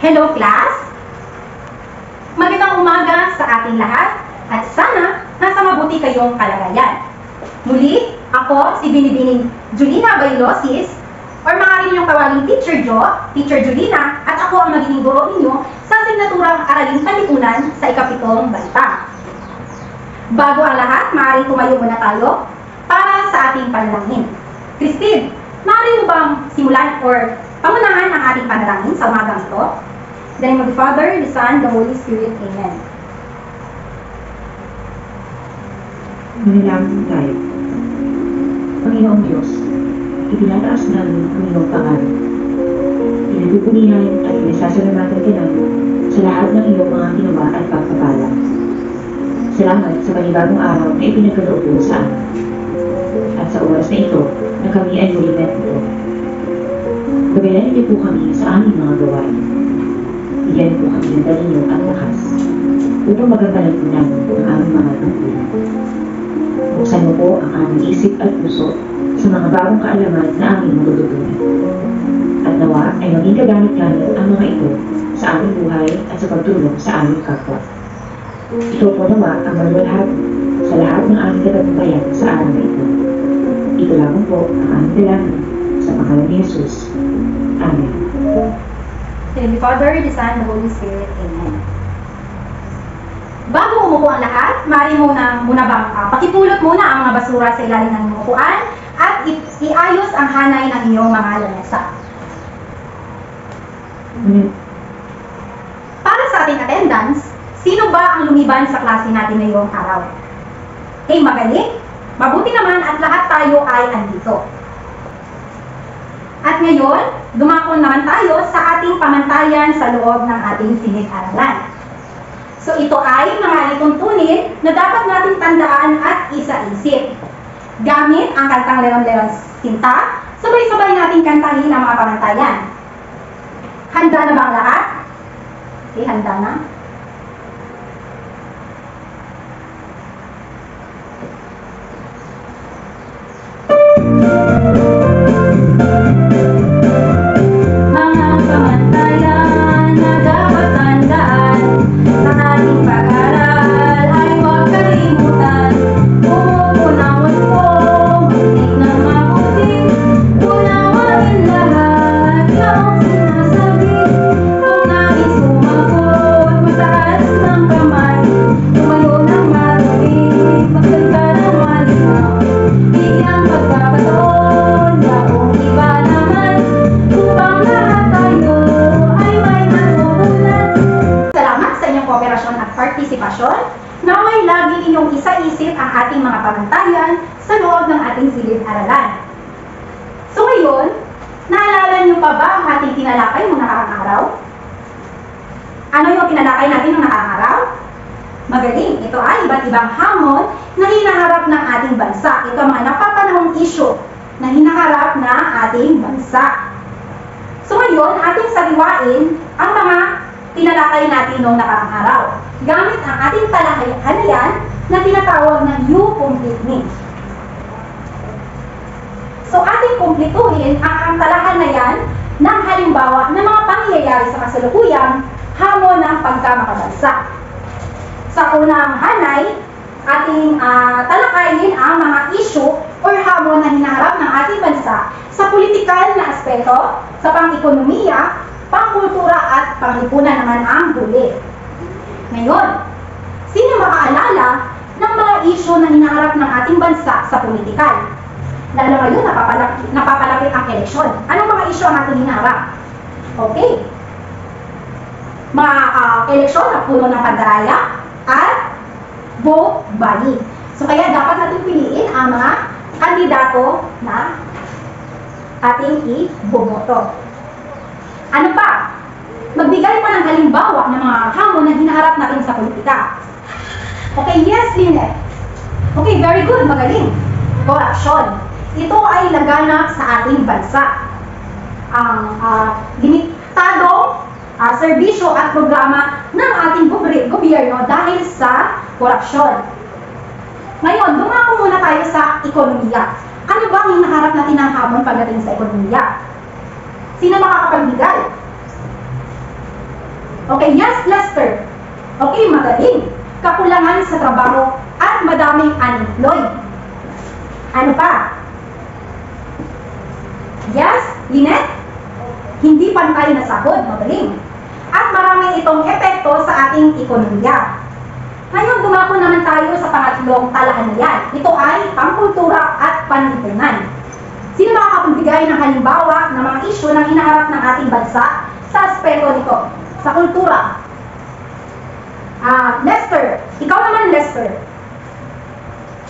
Hello class! Magandang umaga sa ating lahat at sana nasa mabuti kayong kalagayan. Muli, ako si Binibining Julina Bailosis or maaari niyong tawagin Teacher Jo, Teacher Julina, at ako ang magiging guro ninyo sa asignaturang Aralin Panlipunan sa ikapitong balita. Bago ang lahat, maaari tumayo muna tayo para sa ating panalangin. Christine, maaari mo bang simulan or pangunahan ang ating panalangin sa umagang ito? In the name of the Father, the Son, the Holy Spirit. Amen. Manalangin tayo. Panginoong Diyos, itinataas namin ang iyong pangalan. Pinagpupunihan at pinasasalamatan ka namin sa lahat ng iyong mga ginawa at pagpapala. Salamat sa panibagong araw na ipinagkaloob mo sa amin. At sa oras na ito, na kami ay muli narito. Gabayan niyo po kami sa aming mga gawain. Bigyan po kami ng dalinyo at lakas upang magampanan po namin ang aming mga tungkulin. Buksan mo po ang aming isip at puso sa mga bagong kaalaman na aming matututunan. At nawa ay maging kagamit-gamit ang mga ito sa aming buhay at sa pagtulong sa aming kapwa. Ito po nawa ang maluwalhati sa lahat ng aming katagumpayan sa araw na ito. Ito lamang po ang aming dalangin sa pangalan ni Jesus. Amen. In the name of the Father, the Son, the Holy Spirit. Amen. Bago umupo ang lahat, maaari muna bang pakipulot muna ang mga basura sa ilalim ng inyong upuan at iayos ang hanay ng inyong mga lamesa. Para sa ating attendance, sino ba ang lumiban sa klase natin ngayong araw? Magaling, mabuti naman at lahat tayo ay andito. At ngayon, dumakon naman tayo sa ating pamantayan sa loob ng ating silid-aralan. So ito ay mga lituntunin na dapat nating tandaan at isa-isip. Gamit ang kantang Leon-Leon Sinta, sabay-sabay nating kantahin ang mga pamantayan. Handa na ba ang lahat? Okay, handa na. Naway lagi ninyong isa-isip ang ating mga pamantayan sa loob ng ating silid-aralan. So ngayon, naalala niyo pa ba ang ating tinalakay noong nakaraang araw? Ano yung tinalakay natin noong nakaraang araw? Magaling, ito ay iba't ibang hamon na hinaharap ng ating bansa. Ito ang mga napapanahong issue na hinaharap ng ating bansa. So ngayon, ating sariwain ang mga tinalakay natin noong nakaraang araw gamit ang ating talahanayan na tinatawag na You Complete Me. So ating kumplituhin ang talahanayan ng halimbawa ng mga pangyayari sa kasalukuyang hamon ng pagkamakabansa. Sa unang hanay, ating talakayin ang mga issue or hamon na hinaharap ng ating bansa sa politikal na aspeto, sa pang-ekonomiya, pangkultura at panglipunan naman ang huli. Ngayon, sino makaalala ng mga issue na hinaharap ng ating bansa sa politikal? Lalo ngayon, napapalapit ang eleksyon. Anong mga issue ang ating hinaharap? Okay. Mga eleksyon na puno ng pandaraya at vote buying. So kaya dapat natin piliin ang mga kandidato na ating iboboto. Ano pa? Magbigay pa ng halimbawa ng mga hamon na hinaharap natin sa politika. Okay, yes, Lynette. Okay, very good, magaling. Corruption. Ito ay laganap sa ating bansa. Ang limitadong serbisyo at programa ng ating gobyerno dahil sa korupsyon. Ngayon, dumako muna tayo sa ekonomiya. Ano ba ang hinaharap natin ng hamon pagdating sa ekonomiya? Sino makakapagbigay? Okay, yes, Lester. Okay, magaling. Kakulangan sa trabaho at madaming unemployed. Ano pa? Yes, Lynette. Hindi pantay na sahod. Magaling. At marami itong epekto sa ating ekonomiya. Ngayon, dumako naman tayo sa pangatlong talahanayan. Ito ay pangkultura at panlipunan. Sino makakapagbigay ng halimbawa ng mga isyu na hinaharap ng ating bansa sa aspeto nito? Sa kultura. Lester. Ikaw naman, Lester.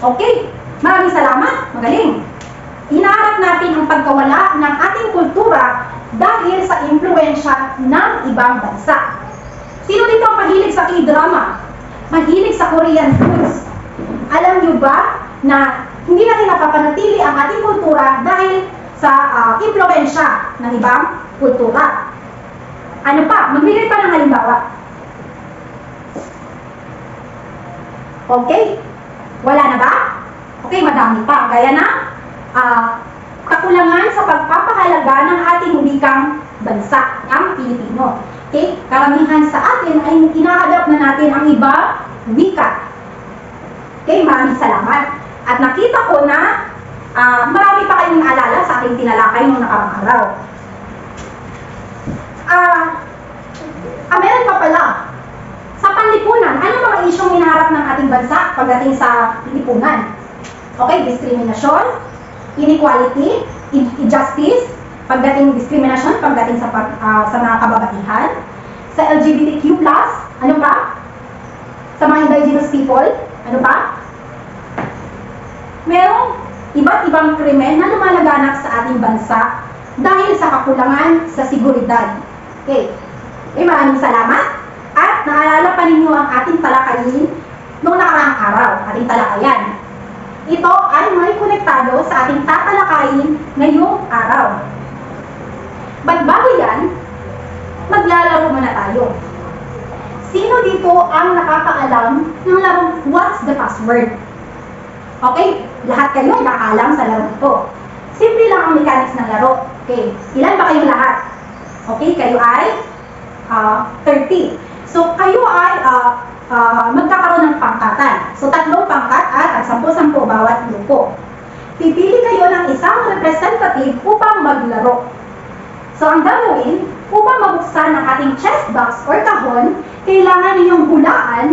Okay. Maraming salamat. Magaling. Hinaharap natin ang pagkawala ng ating kultura dahil sa impluensya ng ibang bansa. Sino dito ang mahilig sa K-drama? Mahilig sa Korean foods? Alam niyo ba na hindi natin napapanatili ang ating kultura dahil sa impluensya ng ibang kultura? Ano pa? Magbigay pa ng halimbawa. Okay? Wala na ba? Okay, madami pa. Gaya na, kakulangan sa pagpapahalaga ng ating wikang bansa, ang Pilipino. Okay? Karamihan sa atin ay ina-adapt na natin ang iba wika. Okay? Maraming salamat. At nakita ko na marami pa kayong naalala sa ating tinalakay noong nakarang araw. Meron pa pala. Sa panlipunan, ano mga isyong hinaharap ng ating bansa pagdating sa lipunan? Okay, diskriminasyon, inequality, injustice, pagdating diskriminasyon, pagdating sa mga kababaihan, sa LGBTQ+, ano pa? Sa mga indigenous people, ano pa? Merong iba't ibang krimen na lumalaganap sa ating bansa dahil sa kakulangan sa seguridad. Okay, maraming salamat. At naalala pa ninyo ang ating talakayin noong nakaraang araw, ating talakayan. Ito ay may konektado sa ating tatalakayin ngayong araw. But bago yan, maglalaro muna tayo. Sino dito ang nakakaalam ng larong What's the Password? Okay, lahat kayo nakaalam sa laro ito. Simple lang ang mechanics ng laro. Okay, ilan ba kayong lahat? Okay, kayo ay 30. So, kayo ay magkakaroon ng pangkatan. So, 3 pangkat at 10-10 bawat grupo. Pipili kayo ng isang representative upang maglaro. So, ang gagawin, upang mabuksan ang ating chest box or kahon, kailangan ninyong hulaan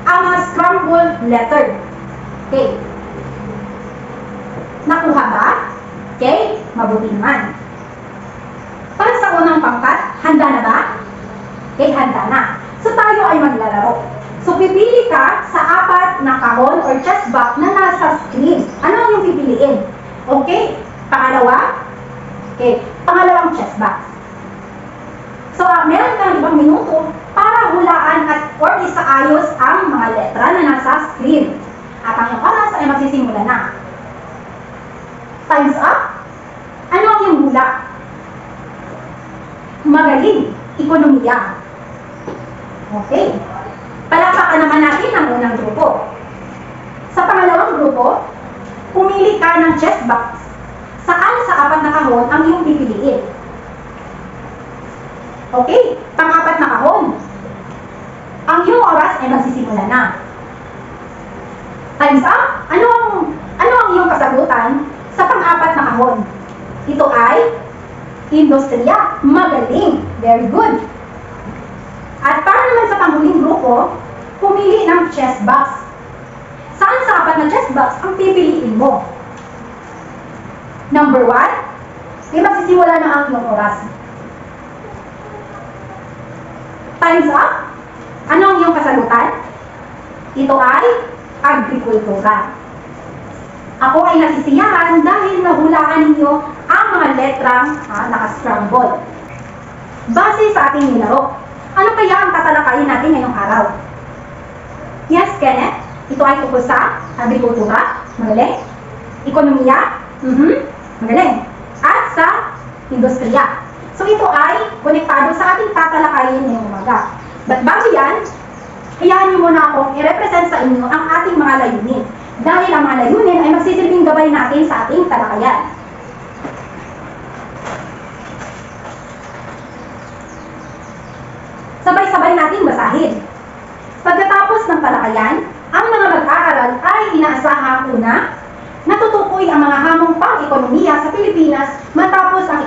ang mga scrambled letter. Okay. Nakuha ba? Okay. Mabuti naman. Para sa unang pangkat, handa na ba? Okay, handa na. So, tayo ay maglalaro. So, pipili ka sa 4 na kahon or chest box na nasa screen. Ano ang yung pipiliin? Okay? Pangalawa? Okay. Pangalawang chest box. So, meron kang 5 minuto para hulaan at or isaayos ang mga letra na nasa screen. At ang iyong oras ay magsisimula na. Time's up. Ano ang iyong hula? Magaling. Ekonomiya. Okay. Palakpakan naman natin ang unang grupo. Sa pangalawang grupo, pumili ka ng chest box. Saan sa 4 na kahon ang iyong pipiliin? Okay. Pang-4 na kahon. Ang iyong oras ay magsisimula na. Time's up. Ano ang iyong kasagutan sa pang-4 na kahon? Ito ay industriya. Magaling. Very good. At para naman sa panghuling grupo, pumili ng chest box. Saan sa 4 na chest box ang pipiliin mo? Number 1, ay magsisimula na ang iyong oras. Time's up. Ano ang iyong kasagutan? Ito ay agrikultura. Ako ay nasisiyahan dahil nahulaan ninyo ang mga letrang naka-scramble. Base sa ating nilaro, ano kaya ang tatalakayin natin ngayong araw? Yes, Kenneth. Ito ay tungkol sa agrikultura. Magaling. Ekonomiya. Magaling. At sa industriya. So ito ay konektado sa ating tatalakayin ngayong umaga. But bago yan, hayaan niyo muna akong i-represent sa inyo ang ating mga layunin. Dahil ang mga layunin ay magsisilbing gabay natin sa ating talakayan. Sabay-sabay Dahil, pagkatapos ng talakayan, ang mga mag-aaral ay inaasahang una, natutukoy ang mga hamong pang-ekonomiya sa Pilipinas matapos ang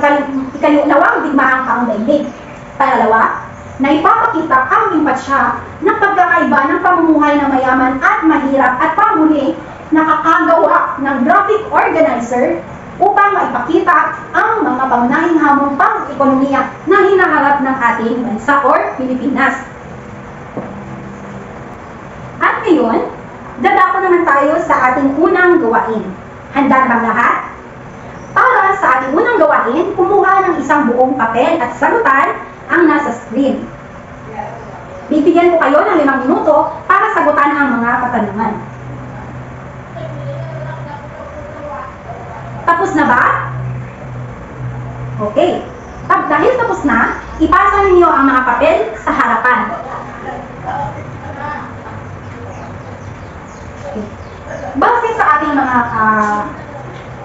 ikalawang digmaang pandaigdig. Pangalawa, na ipapakita ang impatsa ng pagkakaiba ng pamumuhay ng mayaman at mahirap at panghuli nakakagawa ng graphic organizer upang maipakita ang mga pangunahing hamong pang-ekonomiya na hinaharap ng ating bansa or Pilipinas. At ngayon, dadako naman tayo sa ating unang gawain. Handa na bang lahat? Para sa ating unang gawain, kumuha ng isang buong papel at sagutan ang nasa screen. Bibigyan ko kayo ng 5 minuto para sagutan ang mga katanungan. Tapos na ba? Okay. Dahil tapos na, ipasa ninyo ang mga papel sa harapan. Okay. Base sa ating mga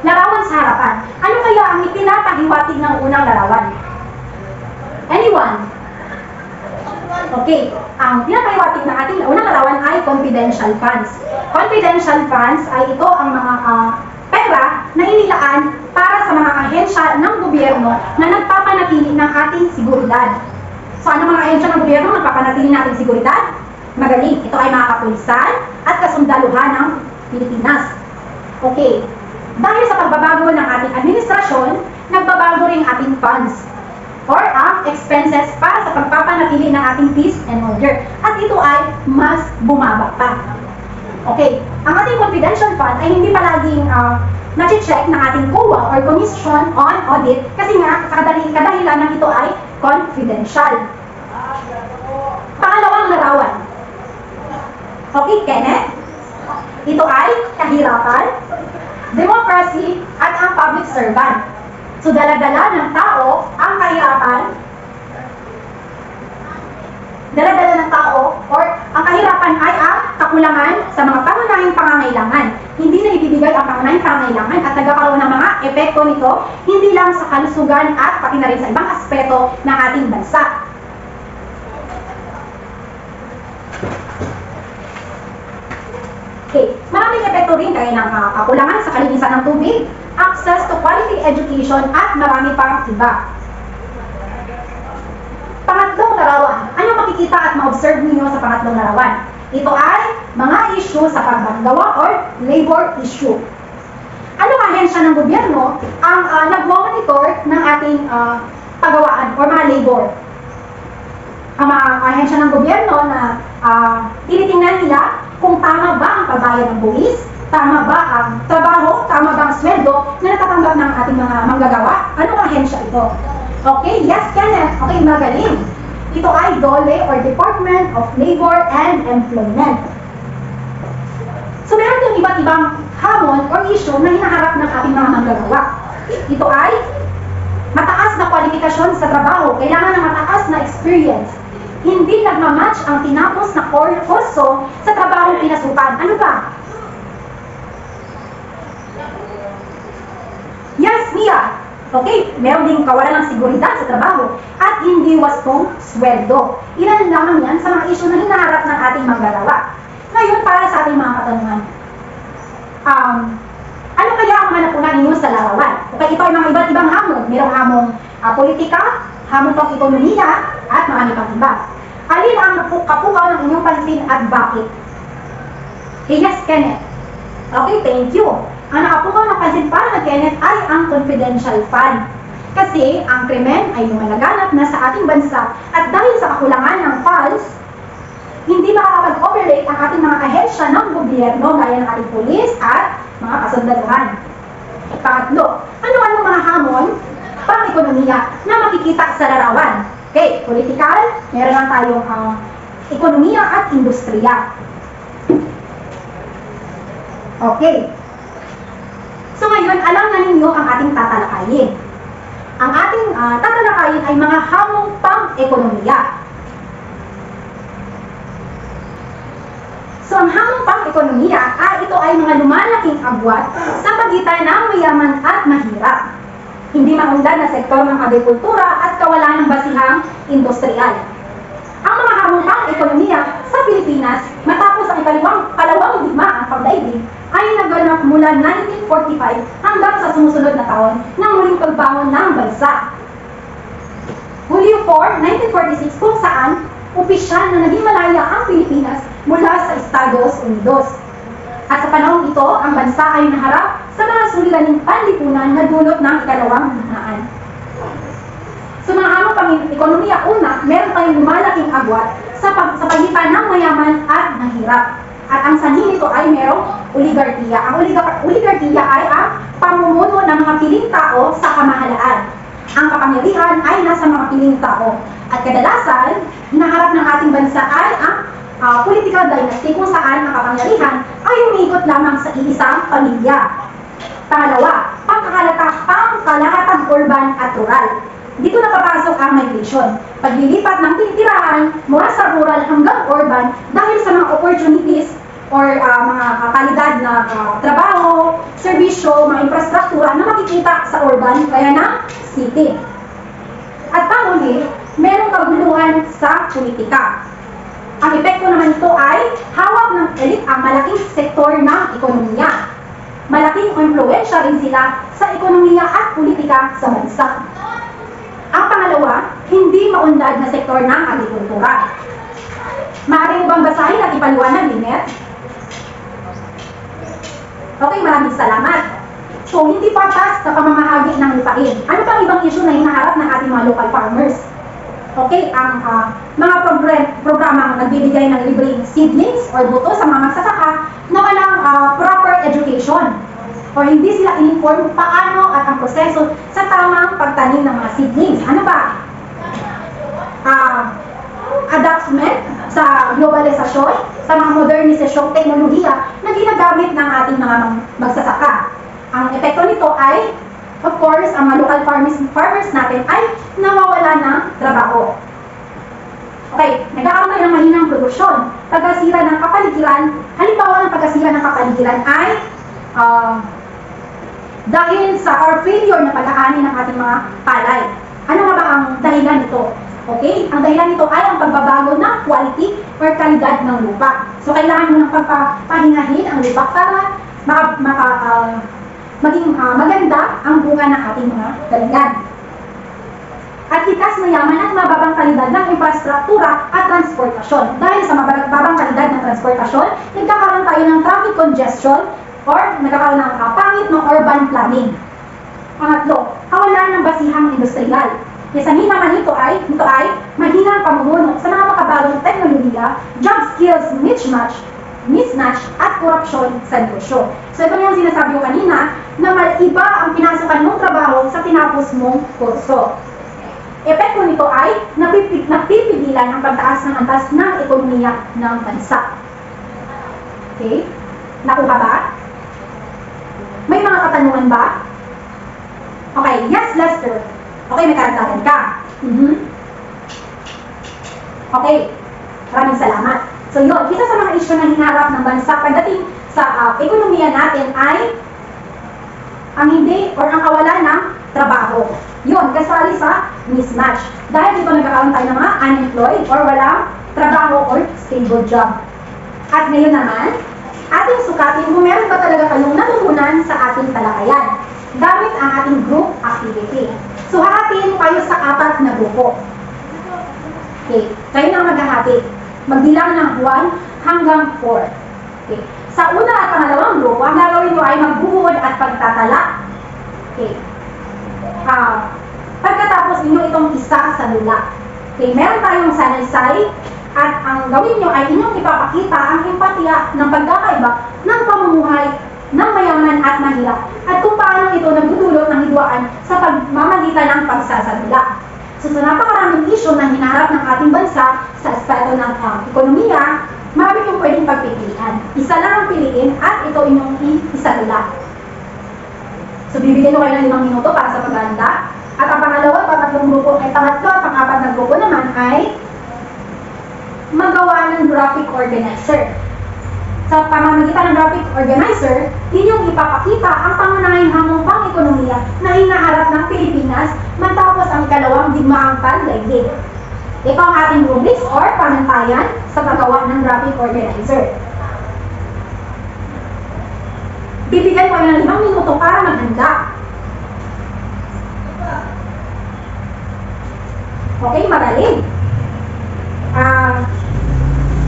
larawan sa harapan, ano kaya ang ipinapahiwatig ng unang larawan? Anyone? Okay, ang pinapahiwatig ng ating unang larawan ay confidential funds. Confidential funds ay ito ang mga pera na inilaan para sa mga ahensya ng gobyerno na nagpapanatili ng ating seguridad. So, ano mga ahensya ng gobyerno na nagpapanatili ng ating seguridad? Magaling, ito ay mga kapulisan at kasundaluhan ng Pilipinas. Okay, dahil sa pagbabago ng ating administrasyon, nagbabago rin ating funds or ang expenses para sa pagpapanatili ng ating peace and order. At ito ay mas bumaba pa. Okay, ang ating confidential fund ay hindi palaging na-check ng ating COA or Commission on Audit kasi nga kadahilan ng ito ay confidential. Pangalawang larawan. Okay, Kenneth? Ito ay kahirapan, democracy, at ang public servant. So, dala-dala ng tao ang kahirapan, dala-dala ng tao, or ang kahirapan ay ang kakulangan sa mga pangunahing pangangailangan. Hindi na ibibigay ang pangunahing pangangailangan at nagkakaroon ng mga epekto nito, hindi lang sa kalusugan at pati na rin sa ibang aspeto ng ating bansa. Okay, maraming epekto rin kaya ng kakulangan sa kalinisan ng tubig, access to quality education, at marami pang iba. Pangatlong larawan. Ano makikita at ma-observe ninyo sa pangatlong larawan? Ito ay mga issue sa pagbanggawa or labor issue. Anong ahensya ng gobyerno ang nagmo-monitor ng ating paggawaan or mga labor? Ang mga ahensya ng gobyerno na tinitingnan nila kung tama ba ang pagbayad ng buwis, tama ba ang trabaho, tama ba ang sweldo na natatanggap ng ating mga manggagawa? Anong ahensya ito? Okay, yes, Kenneth. Okay, magaling. Ito ay DOLE or Department of Labor and Employment. So, meron yung iba't ibang hamon or issue na hinaharap ng ating mga manggagawa. Ito ay mataas na kwalifikasyon sa trabaho, kailangan ng mataas na experience. Hindi nagmamatch ang tinapos na kurso sa trabaho pinasukan. Ano ba? Yes, Mia. Okay, meron ding kawalan ng seguridad sa trabaho at hindi wastong sweldo. Ilan lamang yan sa mga issue na hinaharap ng ating manggagawa. Ngayon, para sa ating mga katanungan, ano kaya ang mga napunan ninyo sa larawan? Okay, ito ay mga iba't ibang hamon. Merong hamong politika, hamon pang ekonomiya, at marami pang iba. Alin ang kapukaw ng inyong pansin at bakit? Okay, yes, Kenneth. Okay, thank you. Ang nakapukaw ng pansin para kay Kenneth ay ang confidential fund. Kasi ang krimen ay lumalaganap na sa ating bansa at dahil sa kakulangan ng funds, hindi makakapag-operate ang ating mga ahensya ng gobyerno gaya ng ating pulis at mga kasundaluhan. Pangatlo, ano-ano mga hamon pang-ekonomiya na makikita sa larawan? Okay, political, meron lang tayong ekonomiya at industriya. Okay. So ngayon, alam na ninyo ang ating tatalakayin. Ang ating tatalakayin ay mga hamong pang-ekonomiya. So ang hamong pang-ekonomiya ito ay mga lumalaking agwat sa pagitan ng mayaman at mahirap. Hindi maunlad na sektor ng agrikultura at kawalan ng basihang industrial. Ang mga hamong pang-ekonomiya ekonomiya sa Pilipinas matapos ang kalawang digmaang pagdaigdig ay naganap mula 1945 hanggang sa sumusunod na taon ng muling pagbangon ng bansa. Hulyo 4, 1946 kung saan opisyal na naging malaya ang Pilipinas mula sa Estados Unidos. At sa panahon ito, ang bansa ay naharap sa mga suliraning panlipunan na dulot ng ikalawang digmaan. Sa mga amang ekonomiya, una, meron tayong lumalaking agwat sa pagitan ng mayaman at mahirap. At ang sanhi nito ay merong oligarkiya. Ang oligarkiya ay ang pamumuno ng mga piling tao sa pamahalaan. Ang kapangyarihan ay nasa mga piling tao. At kadalasan, hinaharap ng ating bansa ay ang political dynasty kung saan ang kapangyarihan ay umiikot lamang sa iisang pamilya. Pangalawa, pangkalahatang urban at rural. Dito na papasok ang migration. Paglilipat ng titirahan mula sa rural hanggang urban dahil sa mga opportunities or mga kalidad na trabaho, serbisyo, mga infrastruktura na makikita sa urban kaya na city. At panghuli, merong kaguluhan sa politika. Ang epekto naman ito ay hawak ng elite ang malaking sektor ng ekonomiya. Malaking impluwensya rin sila sa ekonomiya at politika sa bansa. Ang pangalawa, hindi maunlad na sektor ng agrikultura. Maaari mo bang basahin at ipaliwanag, Lynette? Okay, maraming salamat. So, hindi patas sa pamamahagi ng lupain. Ano pang ibang issue na hinaharap ng ating mga local farmers? Okay, ang mga programang nagbibigay ng libreng seedlings or buto sa mga magsasaka na walang proper education o hindi sila in-inform paano at ang proseso sa tamang pagtanim ng mga seedlings. Ano ba? Adaptment sa globalisasyon, sa mga modernisasyong teknolohiya na ginagamit ng ating mga magsasaka. Ang epekto nito ay, of course, ang mga local farmers natin ay nawawala ng trabaho. Okay, nagkakaroon tayo ng mahinang produksyon. Pagkasira ng kapaligiran, halimbawa ng pagkasira ng kapaligiran ay dahil sa failure na pag-aani ng ating mga palay. Ano nga ba ang dahilan nito? Okay, ang dahilan nito ay ang pagbabago ng quality or kalidad ng lupa. So, kailangan mo ng pagpapahingahin ang lupa para maging maganda ang bunga ng ating mga dalagan. At likas, mayaman at mababang kalidad ng infrastruktura at transportasyon. Dahil sa mababang kalidad ng transportasyon, nagkakaroon tayo ng traffic congestion or nagkakaroon ng pangit ng urban planning. Pangatlo, kawalan ng basihang industrial. Yasanin naman ito ay mahinang pamumuno sa mga makabagong teknolohiya, job skills mismatch at korupsyon sa negosyo. So ito na yung sinasabi ko kanina na iba ang pinasukan mong trabaho sa tinapos mong kurso. Epekto nito ay napipigilan ang pagtaas ng antas ng ekonomiya ng bansa. Okay? Nakuha ba? May mga katanungan ba? Okay, yes, Lester. Okay, may karagdagan ka. Okay, maraming salamat. So yun, isa sa mga issue na hinarap ng bansa pagdating sa ekonomiya natin ay ang hindi or ang kawalan ng trabaho. Yun, kasali sa mismatch. Dahil dito nagkakaroon tayo ng mga unemployed or walang trabaho or stable job. At ngayon naman, ating sukatin kung meron ba talaga kayong natutunan sa ating talakayan gamit ang ating group activity. So, hahatiin kayo sa 4 na grupo. Okay, kayo na maghahati. Magbilang ng 1 hanggang 4. Okay. Sa una at pangalawang grupo, ang gagawin nyo ay magbubuod at pagtatala. Okay. Pagkatapos inyo itong isa sa lula. Okay, meron tayong sanaysay at ang gawin nyo ay inyong ipapakita ang empatiya ng pagkakaiba ng pamumuhay ng mayaman at mahirap at kung paano ito nagdudulot ng hidwaan sa pagmamagitan ng pagsasadula. So, sa napakaraming issue na hinaharap ng ating bansa sa aspeto ng ekonomiya, marami yung pwedeng pagpipilian. Isa lang ang piliin at ito inyong isadula. So, bibigyan nyo kayo ng 5 minuto para sa paghahanda. At ang pangalawa, pangatlong grupo ay pangatlo at pang-4 na grupo naman ay magawa ng graphic organizer. Sa pamamagitan ng graphic organizer, inyong ipapakita ang pangunahing hamong pang-ekonomiya na hinaharap ng Pilipinas matapos ang ikalawang digmaang pandaigdig. Ito ang ating rubrics or pamantayan sa paggawa ng graphic organizer. Bibigyan ko ng 5 minuto para maghanda. Okay, magaling.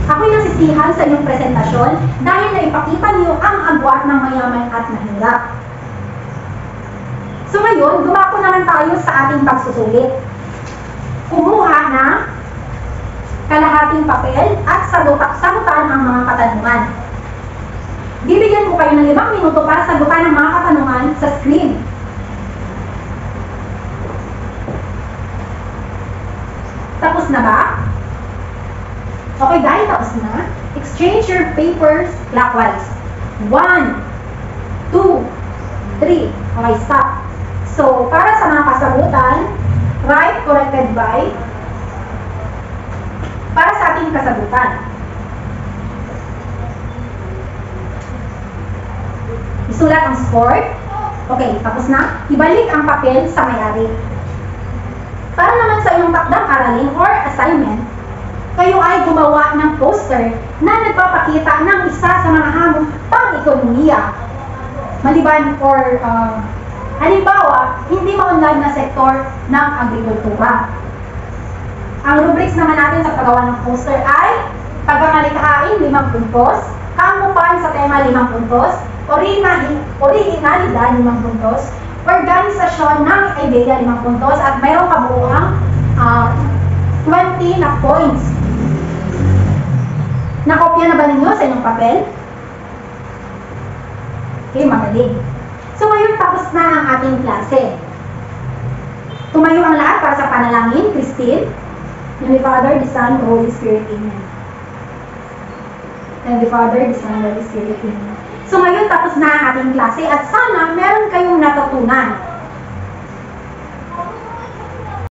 Ako'y nasisihan sa inyong presentasyon dahil naipakita niyo ang agwat ng mayaman at mahirap. So ngayon, dumako naman tayo sa ating pagsusulit. Kumuha ng kalahating papel at sagutan ang mga katanungan. Bibigyan ko kayo ng 5 minuto para sagutan ang mga katanungan sa screen. Tapos na ba? Okay, dahil tapos na, exchange your papers clockwise. 1, 2, 3. Okay, stop. So, para sa mga kasagutan, write corrected by para sa ating kasagutan. Isulat ang score. Okay, tapos na. Ibalik ang papel sa may-ari. Para naman sa inyong takdang aralin or assignment, kayo ay gumawa ng poster na nagpapakita ng isa sa mga hamong pang-ekonomiya. Maliban or halimbawa, hindi maunlad na sektor ng agrikultura. Ang rubrics naman natin sa paggawa ng poster ay pagkamalikhain 5 puntos, kamupan sa tema 5 puntos, originalidad 5 puntos, organisasyon ng ideya 5 puntos, at mayroong kabuuang 20 na points. Nakopya na ba ninyo sa inyong papel? Okay, magaling. So ngayon tapos na ang ating klase. Tumayo ang lahat para sa panalangin. Christine, in the Father, the Son, the Holy Spirit, Amen. And the Father, the Son, the Holy Spirit, Amen. So ngayon tapos na ang ating klase at sana meron kayong natutunan